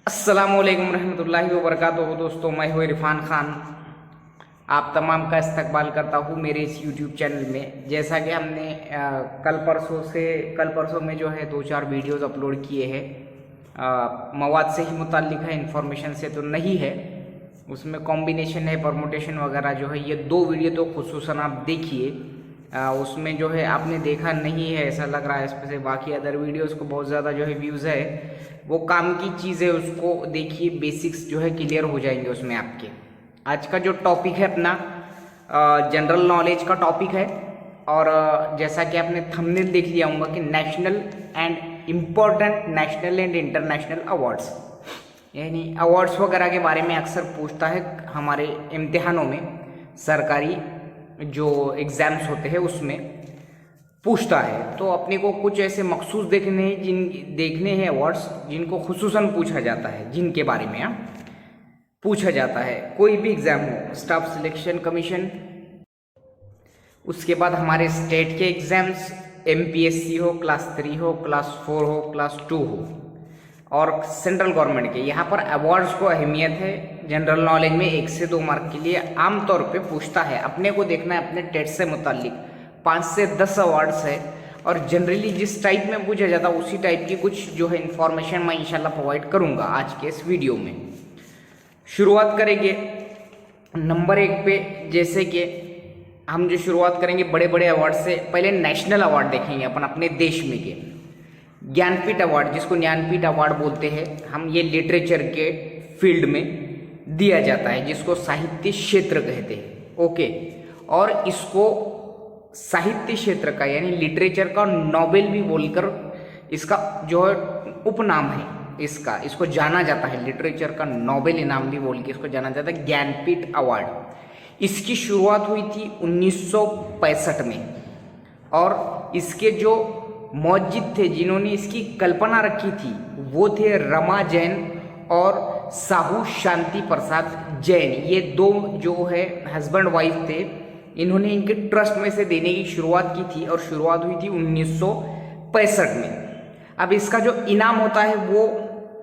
अस्सलामुअलैकुम रहमतुल्लाहि व बरकातुहू। दोस्तों, मैं हूँ इरफान खान। आप तमाम का इस्तकबाल करता हूँ मेरे इस यूट्यूब चैनल में। जैसा कि हमने कल परसों में जो है 2-4 वीडियोस अपलोड किए हैं। मवाद से ही मुताल्लिक है, इंफॉर्मेशन से तो नहीं है। उसमें कॉम्बिनेशन है, परमुटेशन वगैरह जो है। ये 2 वीडियो तो खुसूसन आप देखिए। उसमें जो है आपने देखा नहीं है ऐसा लग रहा है इस से। बाकी अदर वीडियोस को बहुत ज़्यादा जो है व्यूज़ है। वो काम की चीज़ है, उसको देखिए। बेसिक्स जो है क्लियर हो जाएंगे उसमें आपके। आज का जो टॉपिक है अपना जनरल नॉलेज का टॉपिक है। और जैसा कि आपने थंबनेल देख लिया होगा कि national and important national and international awards, यानी अवार्ड्स वगैरह के बारे में अक्सर पूछता है हमारे इम्तिहानों में। सरकारी जो एग्ज़ाम्स होते हैं उसमें पूछता है। तो अपने को कुछ ऐसे मखसूस देखने हैं अवार्ड्स जिनको खुसूसन पूछा जाता है, जिनके बारे में पूछा जाता है। कोई भी एग्ज़ाम हो, स्टाफ सिलेक्शन कमीशन, उसके बाद हमारे स्टेट के एग्ज़ाम्स, MPSC हो, क्लास 3 हो, क्लास 4 हो, क्लास 2 हो, और सेंट्रल गवर्नमेंट के। यहाँ पर अवार्ड्स को अहमियत है। जनरल नॉलेज में 1 से 2 मार्क के लिए आमतौर पे पूछता है। अपने को देखना है अपने टेट से मुताल्लिक 5 से 10 अवार्ड्स है। और जनरली जिस टाइप में पूछा जाता है उसी टाइप की कुछ जो है इन्फॉर्मेशन मैं इंशाल्लाह प्रोवाइड करूँगा आज के इस वीडियो में। शुरुआत करेंगे नंबर 1 पे। जैसे कि हम जो शुरुआत करेंगे बड़े बड़े अवार्ड से, पहले नेशनल अवार्ड देखेंगे अपन अपने देश में के। ज्ञानपीठ अवार्ड, जिसको ज्ञानपीठ अवार्ड बोलते हैं हम, ये लिटरेचर के फील्ड में दिया जाता है, जिसको साहित्य क्षेत्र कहते हैं। ओके, और इसको साहित्य क्षेत्र का यानी लिटरेचर का नोबेल भी बोलकर इसका जो है उपनाम है इसको जाना जाता है। लिटरेचर का नोबेल इनाम भी बोल के इसको जाना जाता है, ज्ञानपीठ अवार्ड। इसकी शुरुआत हुई थी 1965 में। और इसके जो मौजिद थे, जिन्होंने इसकी कल्पना रखी थी, वो थे रमा जैन और साहू शांति प्रसाद जैन। ये 2 जो है हस्बैंड वाइफ थे। इन्होंने इनके ट्रस्ट में से देने की शुरुआत की थी और शुरुआत हुई थी 1965 में। अब इसका जो इनाम होता है वो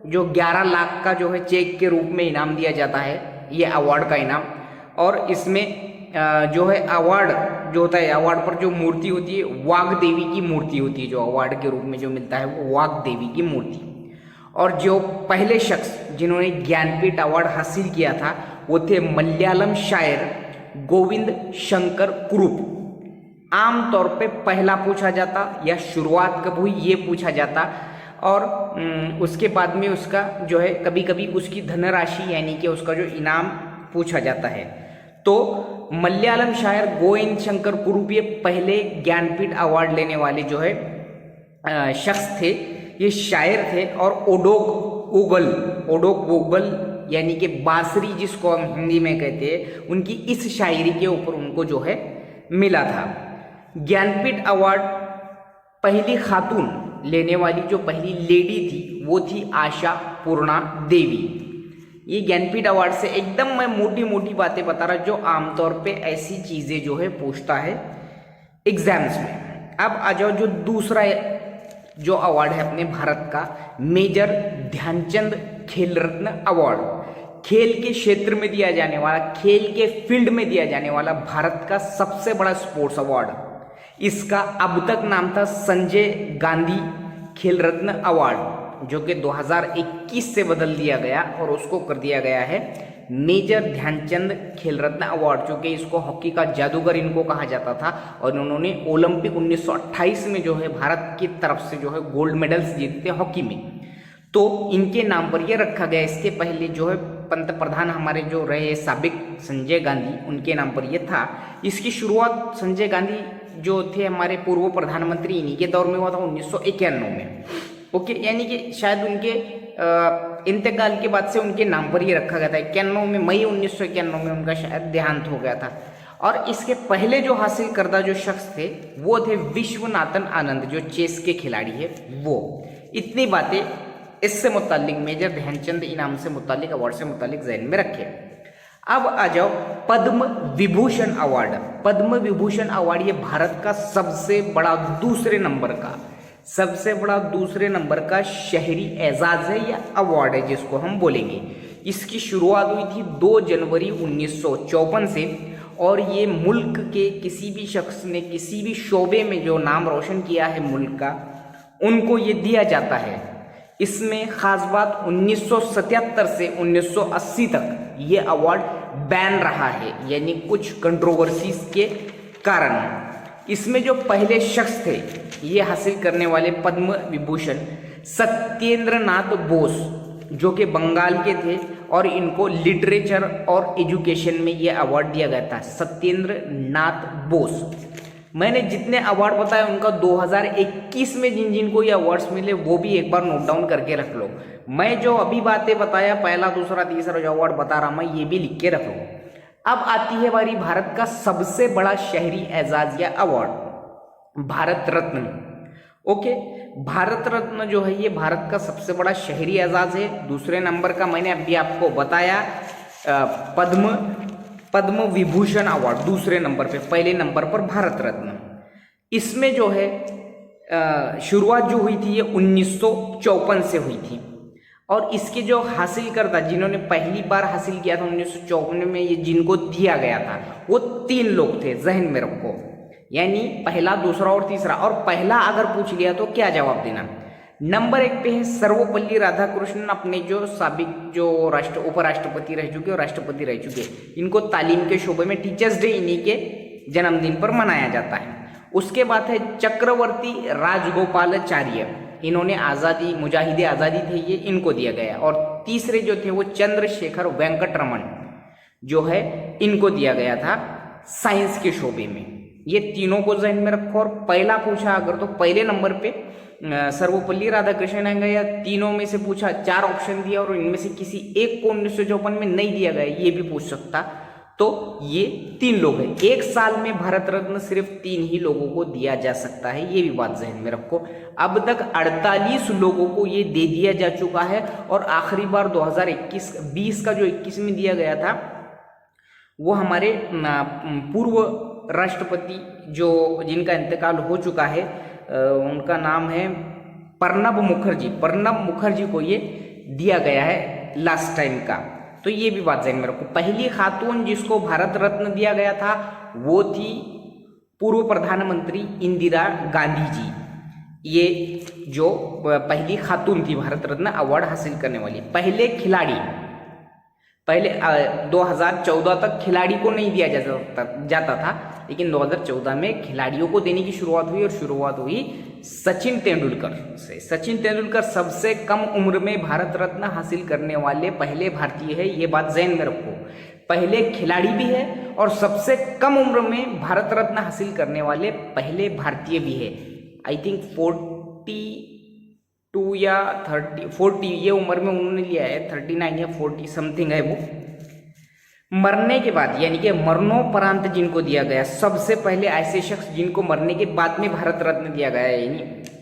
जो 11 लाख का जो है चेक के रूप में इनाम दिया जाता है, ये अवार्ड का इनाम। और इसमें जो है अवार्ड जो होता है, अवार्ड पर जो मूर्ति होती है वाघ देवी की मूर्ति होती है। जो अवार्ड के रूप में जो मिलता है वो वाघ देवी की मूर्ति। और जो पहले शख्स जिन्होंने ज्ञानपीठ अवार्ड हासिल किया था वो थे मलयालम शायर गोविंद शंकर कुरुप। आमतौर पे पहला पूछा जाता या शुरुआत कब हुई ये पूछा जाता। और उसके बाद में उसका जो है कभी कभी उसकी धनराशि यानी कि उसका जो इनाम पूछा जाता है। तो मलयालम शायर गोविंद शंकर कुरुप ये पहले ज्ञानपीठ अवार्ड लेने वाले जो है शख्स थे। ये शायर थे। और ओडोक वोगल यानी कि बांसुरी जिसको हम हिंदी में कहते हैं, उनकी इस शायरी के ऊपर उनको जो है मिला था। ज्ञानपीठ अवार्ड पहली खातून लेने वाली जो पहली लेडी थी वो थी आशा पूर्णा देवी। ये ज्ञानपीठ अवार्ड से एकदम मैं मोटी मोटी बातें बता रहा जो आमतौर पे ऐसी चीज़ें जो है पूछता है एग्जाम्स में। अब आ जाओ जो दूसरा जो अवार्ड है अपने भारत का, मेजर ध्यानचंद खेल रत्न अवार्ड। खेल के क्षेत्र में दिया जाने वाला, खेल के फील्ड में दिया जाने वाला भारत का सबसे बड़ा स्पोर्ट्स अवार्ड। इसका अब तक नाम था संजय गांधी खेल रत्न अवार्ड, जो कि 2021 से बदल दिया गया और उसको कर दिया गया है मेजर ध्यानचंद खेल रत्न अवार्ड, जो कि इसको हॉकी का जादूगर इनको कहा जाता था। और उन्होंने ओलंपिक 1928 में जो है भारत की तरफ से जो है गोल्ड मेडल्स जीते हॉकी में, तो इनके नाम पर ये रखा गया। इसके पहले जो है पंत प्रधान हमारे जो रहे साबिक संजय गांधी, उनके नाम पर ये था। इसकी शुरुआत संजय गांधी जो थे हमारे पूर्व प्रधानमंत्री, इन्हीं के दौर में हुआ था 1991 में। ओके, यानी कि शायद उनके इंतकाल के बाद से उनके नाम पर ही रखा गया था। 91 में, मई 1991 में उनका शायद देहांत हो गया था। और इसके पहले जो हासिल करदा जो शख्स थे वो थे विश्वनाथन आनंद, जो चेस के खिलाड़ी है वो। इतनी बातें इससे मुतालिक, मेजर ध्यानचंद इनाम से मुतालिक, अवार्ड से मुतालिक जहन में रखे। अब आ जाओ पद्म विभूषण अवार्ड। पद्म विभूषण अवार्ड ये भारत का सबसे बड़ा दूसरे नंबर का सबसे बड़ा दूसरे नंबर का शहरी एजाज है या अवार्ड है जिसको हम बोलेंगे। इसकी शुरुआत हुई थी 2 जनवरी 1954 से और ये मुल्क के किसी भी शख्स ने किसी भी शोबे में जो नाम रोशन किया है मुल्क का, उनको ये दिया जाता है। इसमें खास बात 1977 से 1980 तक ये अवार्ड बैन रहा है, यानी कुछ कंट्रोवर्सीज के कारण। इसमें जो पहले शख्स थे ये हासिल करने वाले पद्म विभूषण सत्येंद्र नाथ बोस, जो कि बंगाल के थे, और इनको लिटरेचर और एजुकेशन में ये अवार्ड दिया गया था, सत्येंद्र नाथ बोस। मैंने जितने अवार्ड बताए उनका 2021 में जिन जिन को ये अवार्ड्स मिले वो भी एक बार नोट डाउन करके रख लो। मैं जो अभी बातें बताया, पहला दूसरा तीसरा जो अवार्ड बता रहा मैं, ये भी लिख के रख लो। अब आती है बारी भारत का सबसे बड़ा शहरी एजाज या अवार्ड, भारत रत्न। ओके, भारत रत्न जो है ये भारत का सबसे बड़ा शहरी एजाज है। दूसरे नंबर का मैंने अभी आपको बताया पद्म विभूषण अवार्ड दूसरे नंबर पे, पहले नंबर पर भारत रत्न। इसमें जो है शुरुआत जो हुई थी ये 1954 से हुई थी और इसके जो हासिल करता जिन्होंने पहली बार हासिल किया था 1954 में, ये जिनको दिया गया था वो 3 लोग थे, जहन में रखो, यानी पहला दूसरा और तीसरा। और पहला अगर पूछ लिया तो क्या जवाब देना। नंबर 1 पे है सर्वपल्ली राधाकृष्णन, अपने जो साबिक जो उपराष्ट्रपति रह चुके और राष्ट्रपति रह चुके, इनको तालीम के शोबे में टीचर्स डे इन्हीं के जन्मदिन पर मनाया जाता है। उसके बाद है चक्रवर्ती राजगोपालाचार्य, इन्होंने आज़ादी मुजाहिदे आज़ादी थे ये, इनको दिया गया। और तीसरे जो थे वो चंद्रशेखर वेंकट रमन जो है, इनको दिया गया था साइंस के शोबे में। ये तीनों को जहन में रखो। और पहला पूछा अगर तो पहले नंबर पे सर्वपल्ली राधाकृष्णन आएंगे, या तीनों में से पूछा, 4 ऑप्शन दिया और इनमें से किसी एक को 1954 में नहीं दिया गया, ये भी पूछ सकता, तो ये 3 लोग हैं। एक साल में भारत रत्न सिर्फ 3 ही लोगों को दिया जा सकता है, ये भी बात जहन में रखो। अब तक 48 लोगों को ये दे दिया जा चुका है और आखिरी बार 2021-20 का जो 21 में दिया गया था वो हमारे पूर्व राष्ट्रपति जो जिनका इंतकाल हो चुका है, उनका नाम है प्रणब मुखर्जी को ये दिया गया है लास्ट टाइम का। तो ये भी बात ध्यान में रखो। पहली खातून जिसको भारत रत्न दिया गया था वो थी पूर्व प्रधानमंत्री इंदिरा गांधी जी। ये जो पहली खातून थी भारत रत्न अवार्ड हासिल करने वाली। पहले 2014 तक खिलाड़ी को नहीं दिया जाता था, लेकिन 2014 में खिलाड़ियों को देने की शुरुआत हुई और शुरुआत हुई सचिन तेंदुलकर से। सचिन तेंदुलकर सबसे कम उम्र में भारत रत्न हासिल करने वाले पहले भारतीय है, ये बात ज़हन में रखो। पहले खिलाड़ी भी है और सबसे कम उम्र में भारत रत्न हासिल करने वाले पहले भारतीय भी है। आई थिंक 42 या 40 ये उम्र में उन्होंने लिया है, 39 या 40 समथिंग है वो। मरने के बाद यानी कि मरणोपरांत जिनको दिया गया, सबसे पहले ऐसे शख्स जिनको मरने के बाद में भारत रत्न दिया गया है, यानी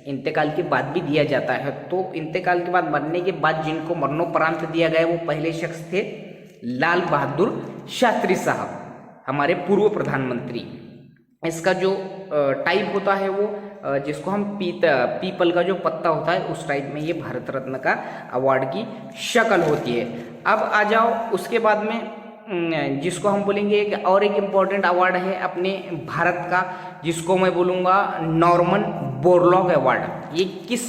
इंतकाल के बाद भी दिया जाता है, तो इंतकाल के बाद मरने के बाद जिनको मरणोपरांत दिया गया वो पहले शख्स थे लाल बहादुर शास्त्री साहब, हमारे पूर्व प्रधानमंत्री। इसका जो टाइप होता है वो जिसको हम पीपल का जो पत्ता होता है उस टाइप में ये भारत रत्न का अवार्ड की शक्ल होती है। अब आ जाओ उसके बाद में जिसको हम बोलेंगे और एक इम्पॉर्टेंट अवार्ड है अपने भारत का, जिसको मैं बोलूँगा नॉर्मन बोरलॉग अवार्ड। ये किस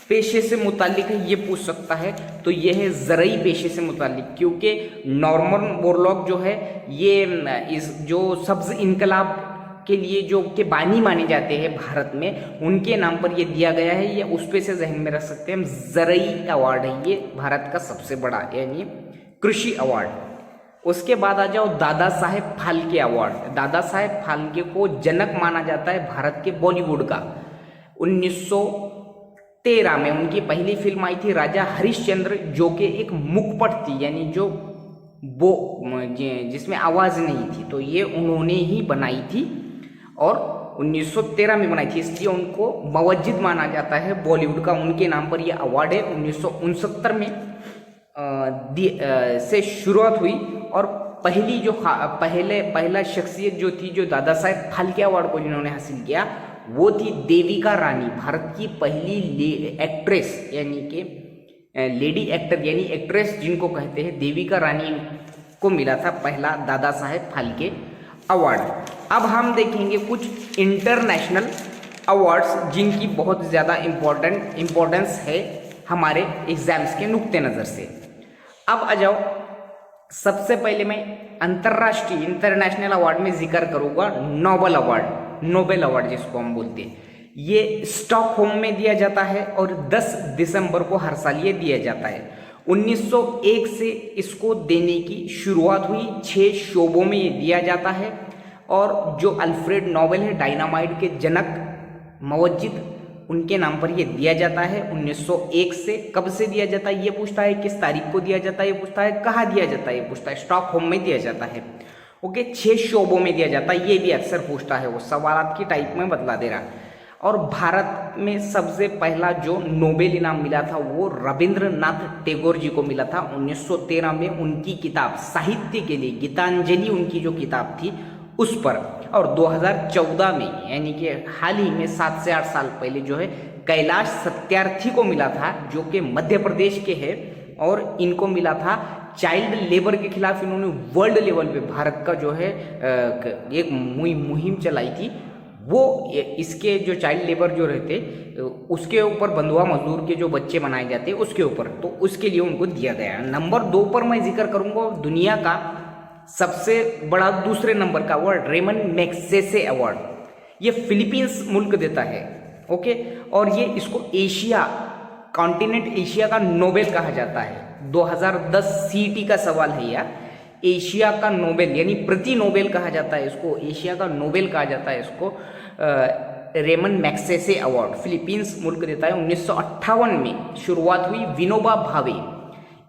पेशे से मुतालिक है ये पूछ सकता है, तो ये है ज़रई पेशे से मुतालिक, क्योंकि नॉर्मन बोरलॉग जो है ये इस जो सब्ज़ इनकलाब के लिए जो के बानी माने जाते हैं भारत में, उनके नाम पर ये दिया गया है। ये उस पे से जहन में रख सकते हैं हम, ज़रई अवार्ड है ये भारत का सबसे बड़ा यानी कृषि अवार्ड। उसके बाद आ जाओ दादा साहेब फाल्के अवार्ड। दादा साहेब फाल्के को जनक माना जाता है भारत के बॉलीवुड का। 1913 में उनकी पहली फिल्म आई थी राजा हरिश्चंद्र, जो कि एक मुखपट थी, यानी जो जिसमें आवाज़ नहीं थी, तो ये उन्होंने ही बनाई थी और 1913 में बनाई थी, इसलिए उनको मुवज्जिद माना जाता है बॉलीवुड का। उनके नाम पर यह अवार्ड है। 1969 में से शुरुआत हुई और पहला शख्सियत जो थी जो दादा साहेब फाल्के अवार्ड को जिन्होंने हासिल किया वो थी देविका रानी, भारत की पहली एक्ट्रेस, यानी कि लेडी एक्टर यानी एक्ट्रेस जिनको कहते हैं, देविका रानी को मिला था पहला दादा साहेब फाल्के अवार्ड। अब हम देखेंगे कुछ इंटरनेशनल अवार्ड्स जिनकी बहुत ज़्यादा इम्पोर्टेंस है हमारे एग्जाम्स के नुक्ते नज़र से। अब आ जाओ, सबसे पहले मैं अंतर्राष्ट्रीय इंटरनेशनल अवार्ड में जिक्र करूँगा नोबेल अवार्ड जिसको हम बोलते हैं। ये स्टॉकहोम में दिया जाता है और 10 दिसंबर को हर साल ये दिया जाता है। 1901 से इसको देने की शुरुआत हुई, 6 शोबों में ये दिया जाता है। और जो अल्फ्रेड नोबेल है, डायनामाइट के जनक मवज्जिद, उनके नाम पर ये दिया जाता है 1901 से। कब से दिया जाता है ये पूछता है, किस तारीख को दिया जाता है ये पूछता है, कहाँ दिया जाता है ये पूछता है, स्टॉकहोम में दिया जाता है। ओके, 6 शोबों में दिया जाता है, ये भी अक्सर पूछता है, वो सवालात की टाइप में बतला दे रहा। और भारत में सबसे पहला जो नोबेल इनाम मिला था वो रविंद्रनाथ टैगोर जी को मिला था 1913 में, उनकी किताब साहित्य के लिए गीतांजलि उनकी जो किताब थी उस पर। और 2014 में यानी कि हाल ही में 7 से 8 साल पहले जो है कैलाश सत्यार्थी को मिला था, जो कि मध्य प्रदेश के हैं, और इनको मिला था चाइल्ड लेबर के खिलाफ। इन्होंने वर्ल्ड लेवल पे भारत का जो है एक मुहिम चलाई थी, वो इसके जो चाइल्ड लेबर जो रहते उसके ऊपर, बंधुआ मजदूर के जो बच्चे बनाए जाते उसके ऊपर, तो उसके लिए उनको दिया गया। नंबर 2 पर मैं जिक्र करूंगा दुनिया का सबसे बड़ा दूसरे नंबर का अवार्ड, रेमन मैग्सेसे अवार्ड। ये फिलीपींस मुल्क देता है। ओके, और ये इसको एशिया, कॉन्टिनेंट एशिया का नोबेल कहा जाता है। 2010 सीटी का सवाल है यार। एशिया का नोबेल यानी प्रति नोबेल कहा जाता है इसको, एशिया का नोबेल कहा जाता है इसको। रेमन मैग्सेसे अवार्ड फिलीपींस मुल्क देता है। 1958 में शुरुआत हुई, विनोबा भावे,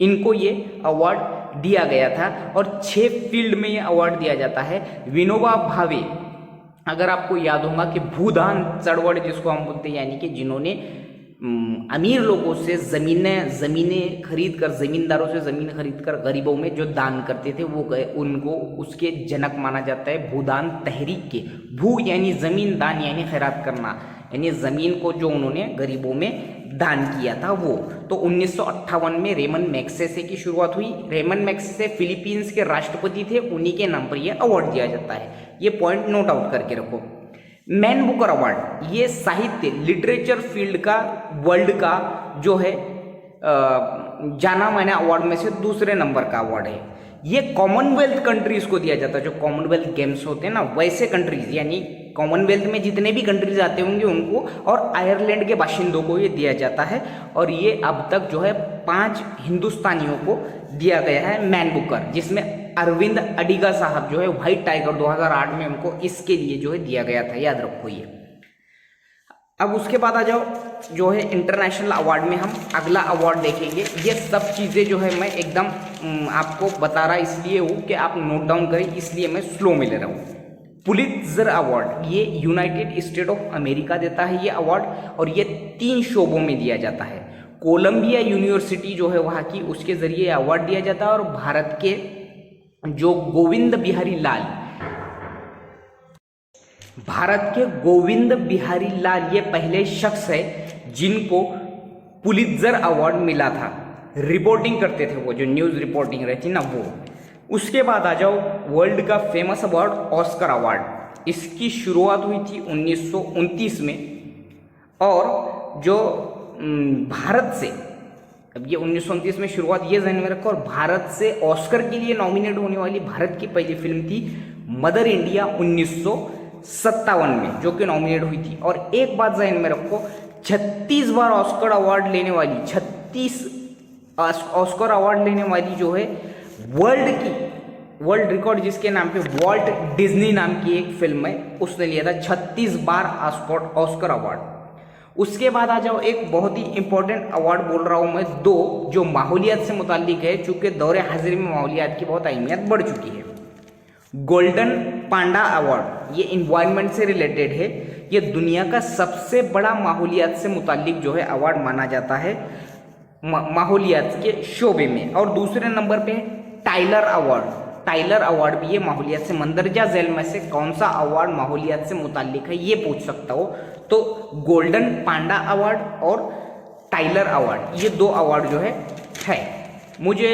इनको ये अवार्ड दिया गया था और 6 फील्ड में ये अवार्ड दिया जाता है। विनोबा भावे, अगर आपको याद होगा कि भूदान चळवळ जिसको हम बोलते हैं, यानी कि जिन्होंने अमीर लोगों से ज़मीनें खरीद कर, ज़मींदारों से ज़मीन खरीद कर गरीबों में जो दान करते थे, वो उनको उसके जनक माना जाता है। भूदान तहरीक के, भू यानी ज़मीन, दान यानी खैरात करना, यानी ज़मीन को जो उन्होंने गरीबों में दान किया था वो। तो 1958 में रेमन मैग्सेसे की शुरुआत हुई। रेमन मैग्सेसे फिलीपींस के राष्ट्रपति थे, उन्हीं के नाम पर यह अवार्ड दिया जाता है। ये पॉइंट नोट आउट करके रखो। मैन बुकर अवार्ड, ये साहित्य लिटरेचर फील्ड का वर्ल्ड का जो है जाना माना अवार्ड में से दूसरे नंबर का अवार्ड है। ये कॉमनवेल्थ कंट्रीज को दिया जाता है, जो कॉमनवेल्थ गेम्स होते हैं ना, वैसे कंट्रीज, यानी कॉमनवेल्थ में जितने भी कंट्रीज आते होंगे उनको, और आयरलैंड के बाशिंदों को ये दिया जाता है। और ये अब तक जो है 5 हिंदुस्तानियों को दिया गया है मैन बुकर, जिसमें अरविंद अडिगा साहब जो है व्हाइट टाइगर 2008 में उनको इसके लिए जो है दिया गया था, याद रखो ये। अब उसके बाद आ जाओ जो है इंटरनेशनल अवार्ड में हम अगला अवार्ड देखेंगे। ये सब चीज़ें जो है मैं एकदम आपको बता रहा इसलिए हूँ कि आप नोट डाउन करें, इसलिए मैं स्लो में ले रहा हूँ। पुलित्जर अवार्ड, ये यूनाइटेड स्टेट ऑफ अमेरिका देता है ये अवार्ड, और ये 3 शोबों में दिया जाता है। कोलंबिया यूनिवर्सिटी जो है वहाँ की, उसके जरिए अवार्ड दिया जाता है। और भारत के जो गोविंद बिहारी लाल, भारत के गोविंद बिहारी लाल ये पहले शख्स है जिनको पुलित्जर अवार्ड मिला था। रिपोर्टिंग करते थे वो, जो न्यूज़ रिपोर्टिंग रहती ना वो। उसके बाद आ जाओ वर्ल्ड का फेमस अवार्ड ऑस्कर अवार्ड। इसकी शुरुआत हुई थी 1929 में, और जो भारत से, अब ये 1929 में शुरुआत, ये ध्यान में रखो। और भारत से ऑस्कर के लिए नॉमिनेट होने वाली भारत की पहली फिल्म थी मदर इंडिया 1957 में, जो कि नॉमिनेट हुई थी। और एक बात ध्यान में रखो, 36 बार ऑस्कर अवार्ड लेने वाली, 36 ऑस्कर अवार्ड लेने वाली जो है वर्ल्ड रिकॉर्ड जिसके नाम पे वॉल्ट डिज्नी नाम की एक फिल्म है, उसने लिया था 36 बार ऑस्कर अवार्ड। उसके बाद आ जाओ एक बहुत ही इंपॉर्टेंट अवार्ड बोल रहा हूँ मैं, 2 जो माहौलियात से मुताल्लिक है, चूँकि दौरे हाजिरी में माहौलियात की बहुत अहमियत बढ़ चुकी है। गोल्डन पांडा अवार्ड, ये इन्वायरमेंट से रिलेटेड है। ये दुनिया का सबसे बड़ा माहौलियात से मुताल्लिक जो है अवार्ड माना जाता है माहौलियात के शोबे में। और दूसरे नंबर पे टाइलर अवार्ड। टाइलर अवार्ड भी है माहौलियत से। मंदरजा झैल में से कौन सा अवार्ड माहौलियत से मुताल्लिक है ये पूछ सकता हो तो गोल्डन पांडा अवार्ड और टाइलर अवार्ड, ये 2 अवार्ड जो है। मुझे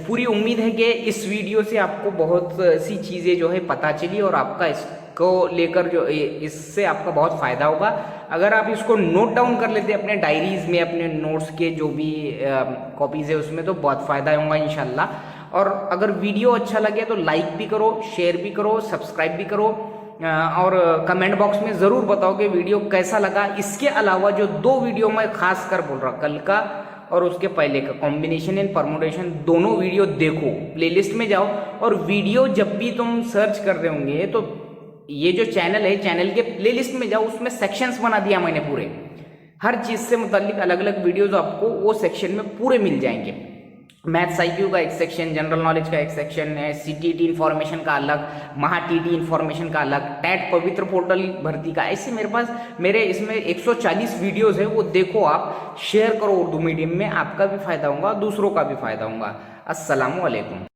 पूरी उम्मीद है कि इस वीडियो से आपको बहुत सी चीज़ें जो है पता चली और आपका इसको लेकर जो इससे आपका बहुत फ़ायदा होगा। अगर आप इसको नोट डाउन कर लेते अपने डायरीज़ में, अपने नोट्स के जो भी कॉपीज़ है उसमें, तो बहुत फ़ायदा होगा इंशाल्लाह। और अगर वीडियो अच्छा लगे तो लाइक भी करो, शेयर भी करो, सब्सक्राइब भी करो और कमेंट बॉक्स में ज़रूर बताओ कि वीडियो कैसा लगा। इसके अलावा जो 2 वीडियो मैं खास कर बोल रहा, कल का और उसके पहले का, कॉम्बिनेशन एंड परमुटेशन, दोनों वीडियो देखो, प्लेलिस्ट में जाओ। और वीडियो जब भी तुम सर्च कर रहे होंगे तो ये जो चैनल है, चैनल के प्लेलिस्ट में जाओ, उसमें सेक्शंस बना दिया मैंने पूरे, हर चीज़ से मुताल्लिक अलग अलग वीडियोज आपको वो सेक्शन में पूरे मिल जाएंगे। मैथ्स IQ का एक सेक्शन, जनरल नॉलेज का एक सेक्शन है, CTT इन्फॉर्मेशन का अलग, महा TT इन्फॉर्मेशन का अलग, टैट पवित्र पोर्टल भर्ती का, ऐसे मेरे इसमें 140 वीडियोस है, वो देखो आप, शेयर करो उर्दू मीडियम में, आपका भी फायदा होगा, दूसरों का भी फायदा होगा। अस्सलामु अलैकुम।